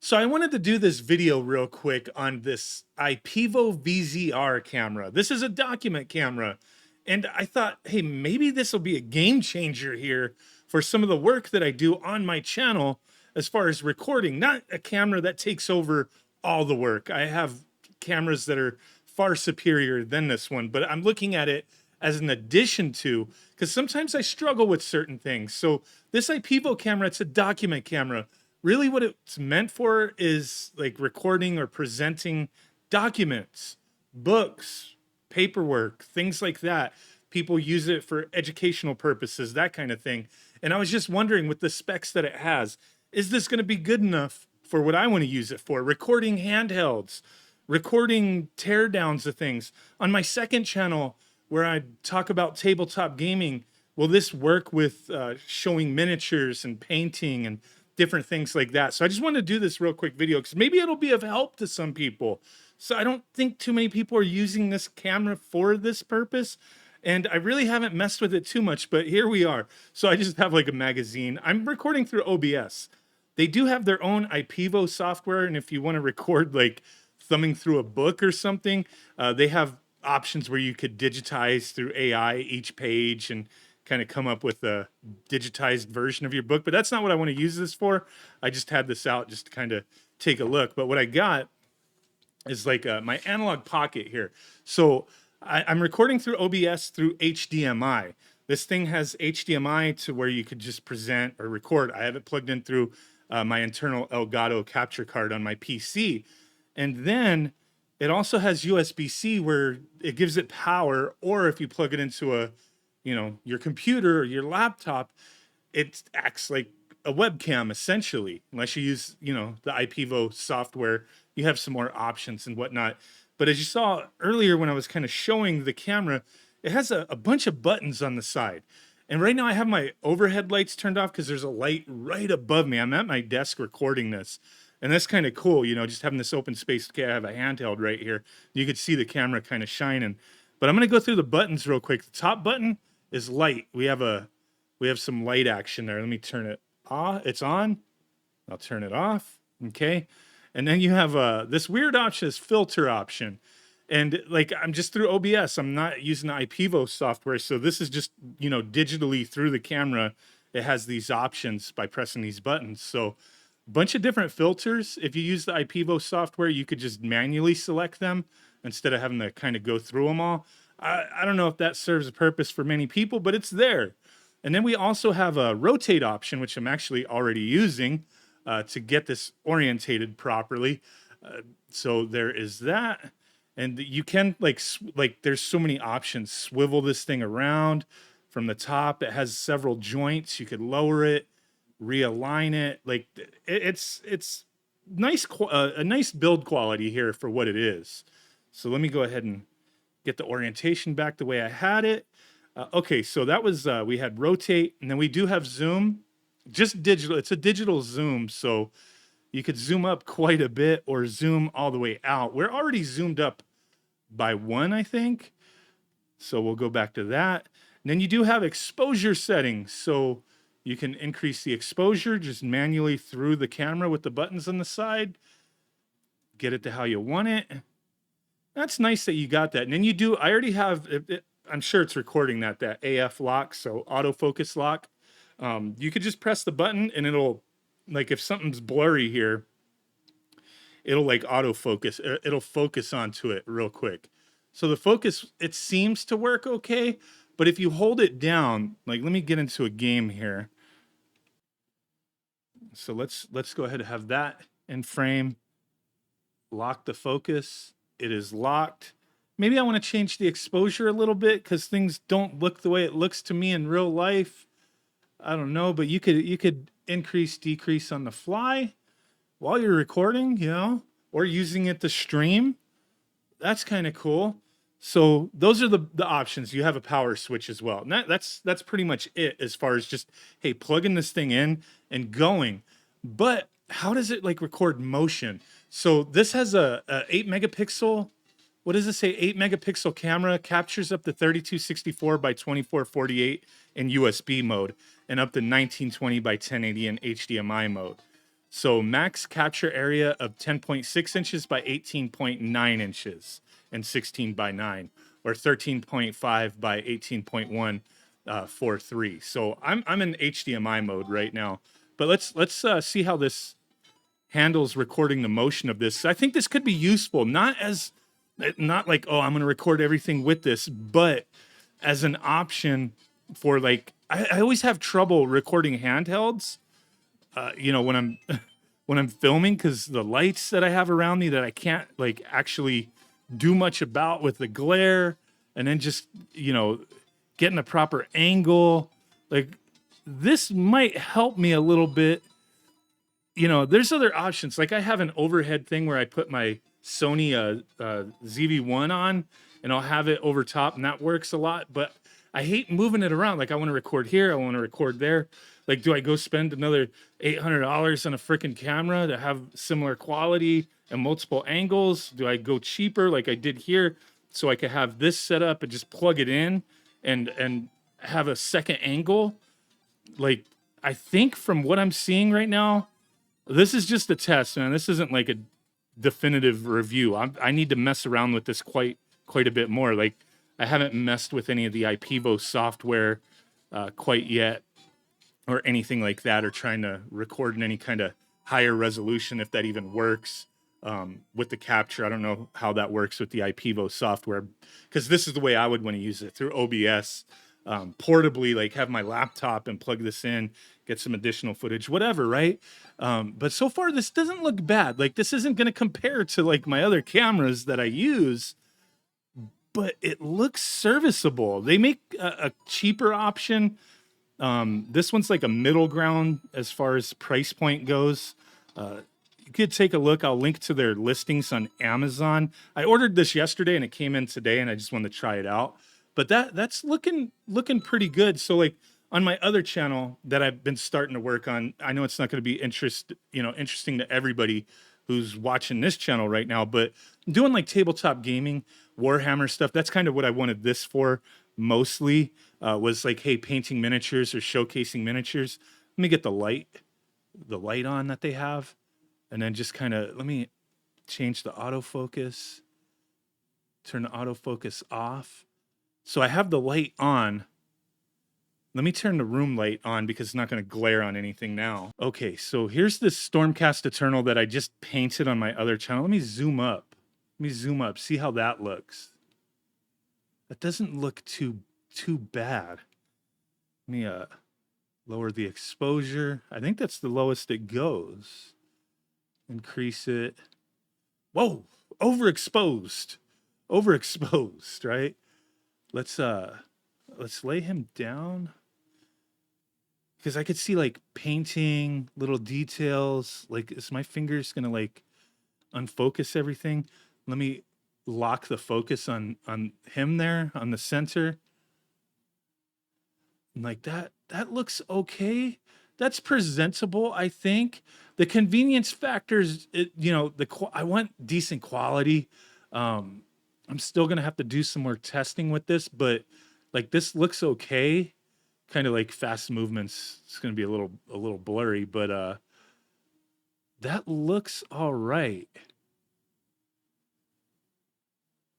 So I wanted to do this video real quick on this IPEVO VZR camera. This is a document camera. And I thought, hey, maybe this will be a game changer here for some of the work that I do on my channel as far as recording, not a camera that takes over all the work. I have cameras that are far superior than this one, but I'm looking at it as an addition to, because sometimes I struggle with certain things. So this IPEVO camera, it's a document camera. Really what it's meant for is like recording or presenting documents, books, paperwork, things like that. People use it for educational purposes, that kind of thing. And I was just wondering, with the specs that it has, is this going to be good enough for what I want to use it for? Recording handhelds, recording teardowns of things. On my second channel, where I talk about tabletop gaming, will this work with showing miniatures and painting and different things like that? So I just want to do this real quick video because maybe it'll be of help to some people. So I don't think too many people are using this camera for this purpose. And I really haven't messed with it too much, but here we are. So I just have like a magazine. I'm recording through OBS. They do have their own IPEVO software. And if you want to record like thumbing through a book or something, they have options where you could digitize through AI each page and kind of come up with a digitized version of your book. But that's not what I want to use this for. I just had this out just to kind of take a look. But what I got is like my analog pocket here. So I'm recording through OBS through HDMI. This thing has HDMI to where you could just present or record. I have it plugged in through my internal Elgato capture card on my PC. And then it also has USB-C where it gives it power, or if you plug it into a, your computer or your laptop, it acts like a webcam essentially. Unless you use, the IPEVO software, you have some more options and whatnot. But as you saw earlier when I was kind of showing the camera, it has a bunch of buttons on the side. And right now I have my overhead lights turned off because there's a light right above me. I'm at my desk recording this. And that's kind of cool, just having this open space. Okay, I have a handheld right here. You could see the camera kind of shining. But I'm going to go through the buttons real quick. The top button is light. We have some light action there. Let me turn it off. It's on. I'll turn it off. Okay. And then you have this weird option is filter option. And like I'm just through OBS. I'm not using the IPEVO software. So this is just, digitally through the camera. It has these options by pressing these buttons. So bunch of different filters. If you use the IPEVO software, you could just manually select them instead of having to kind of go through them all. I don't know if that serves a purpose for many people, but it's there. And then we also have a rotate option, which I'm actually already using to get this orientated properly. So there is that. And you can like there's so many options. Swivel this thing around from the top. It has several joints. You could lower it, realign it. Like it's nice, a nice build quality here for what it is. So let me go ahead and get the orientation back the way I had it. Okay, so that was we had rotate, and then we do have zoom, just digital. It's a digital zoom, so you could zoom up quite a bit or zoom all the way out. We're already zoomed up by 1, I think. So we'll go back to that. And then you do have exposure settings, so you can increase the exposure just manually through the camera with the buttons on the side. Get it to how you want it. That's nice that you got that. And then you do, I already have, I'm sure it's recording that AF lock, so autofocus lock. You could just press the button and it'll, like if something's blurry here, it'll like autofocus. It'll focus onto it real quick. So the focus, it seems to work okay. But if you hold it down, like let me get into a game here. So let's go ahead and have that in frame. Lock the focus. It is locked. Maybe I want to change the exposure a little bit because things don't look the way it looks to me in real life. I don't know, but you could increase, decrease on the fly while you're recording, or using it to stream. That's kind of cool. So those are the options. You have a power switch as well. And that's pretty much it as far as just, hey, plugging this thing in and going. But how does it like record motion? So this has a 8 megapixel, what does it say? 8 megapixel camera, captures up to 3264 by 2448 in USB mode and up to 1920 by 1080 in HDMI mode. So max capture area of 10.6 inches by 18.9 inches and 16 by 9, or 13.5 by 18.1 43. So I'm in HDMI mode right now. But let's see how this handles recording the motion of this. I think this could be useful, not like, oh, I'm going to record everything with this, but as an option for like, I always have trouble recording handhelds, when I'm when I'm filming, because the lights that I have around me that I can't like actually do much about with the glare, and then just getting a proper angle. Like, this might help me a little bit. There's other options. Like, I have an overhead thing where I put my Sony ZV-1 on, and I'll have it over top, and that works a lot. But I hate moving it around. Like, I want to record here, I want to record there. Like, do I go spend another $800 on a freaking camera to have similar quality and multiple angles? Do I go cheaper like I did here, so I could have this set up and just plug it in and have a second angle? Like, I think from what I'm seeing right now, this is just a test, man. This isn't like a definitive review. I need to mess around with this quite a bit more. Like, I haven't messed with any of the IPEVO software quite yet, or anything like that, or trying to record in any kind of higher resolution, if that even works with the capture. I don't know how that works with the IPEVO software, because this is the way I would want to use it, through OBS, portably, like have my laptop and plug this in, get some additional footage, whatever, right? But so far, this doesn't look bad. Like, this isn't going to compare to like my other cameras that I use, but it looks serviceable. They make a cheaper option. This one's like a middle ground as far as price point goes. You could take a look. I'll link to their listings on Amazon. I ordered this yesterday and it came in today, and I just wanted to try it out. But that's looking pretty good. So like on my other channel that I've been starting to work on, I know it's not going to be interesting to everybody who's watching this channel right now, but doing like tabletop gaming, Warhammer stuff. That's kind of what I wanted this for mostly, was like, hey, painting miniatures or showcasing miniatures. Let me get the light on that they have, and then just kind of, let me change the autofocus, turn the autofocus off. So I have the light on. Let me turn the room light on because it's not going to glare on anything now. Okay, so here's this Stormcast Eternal that I just painted on my other channel. Let me zoom up. See how that looks. That doesn't look too bad. Let me lower the exposure. I think that's the lowest it goes. Increase it. Whoa, overexposed, right? Let's lay him down, because I could see like painting, little details. Like, is my fingers gonna like unfocus everything? Let me lock the focus on him there on the center. Like that looks okay. That's presentable, I think. The convenience factors, I want decent quality. I'm still gonna have to do some more testing with this, but like, this looks okay. Kind of like fast movements, it's gonna be a little blurry, but that looks all right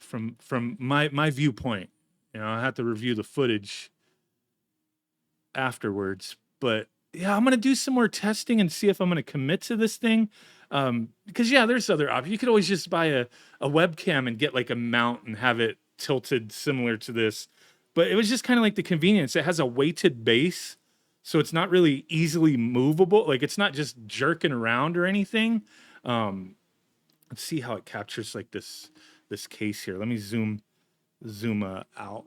from my viewpoint. I have to review the footage afterwards, but yeah, I'm gonna do some more testing and see if I'm gonna commit to this thing. Because yeah, there's other options. You could always just buy a webcam and get like a mount and have it tilted similar to this. But it was just kind of like the convenience. It has a weighted base, so it's not really easily movable. Like, it's not just jerking around or anything. Let's see how it captures like this case here. Let me zoom out.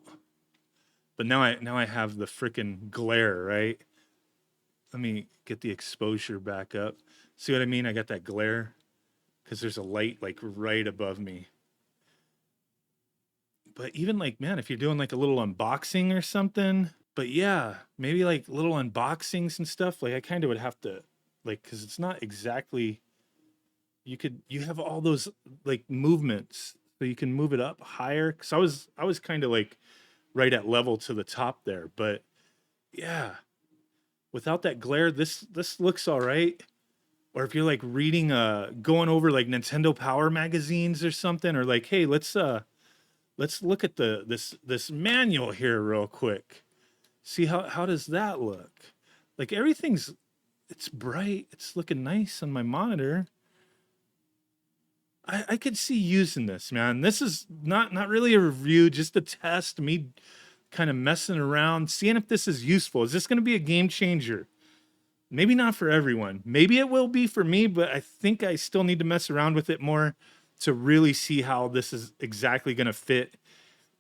But now I have the freaking glare, right? Let me get the exposure back up. See what I mean? I got that glare because there's a light like right above me. But even like, man, if you're doing like a little unboxing or something, but yeah, maybe like little unboxings and stuff, like I kind of would have to, like, because it's not exactly, you have all those like movements, so you can move it up higher. Because I was kind of like right at level to the top there, but yeah, without that glare, this looks all right. or if you're like reading going over like Nintendo Power magazines or something, or like, hey, let's look at this manual here real quick. See how does that look? Like everything's it's bright, it's looking nice on my monitor. I could see using this, man. This is not really a review, just a test, me kind of messing around, seeing if this is useful. Is this going to be a game changer? Maybe not for everyone. Maybe it will be for me, but I think I still need to mess around with it more to really see how this is exactly going to fit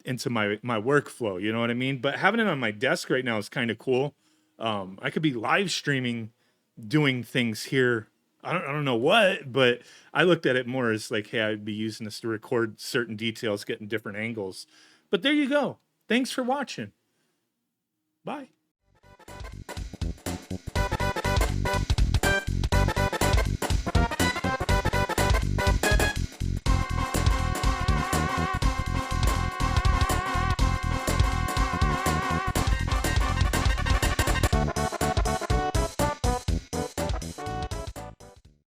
into my workflow. You know what I mean? But having it on my desk right now is kind of cool. I could be live streaming, doing things here. I don't know what, but I looked at it more as like, hey, I'd be using this to record certain details, getting different angles. But there you go. Thanks for watching. Bye.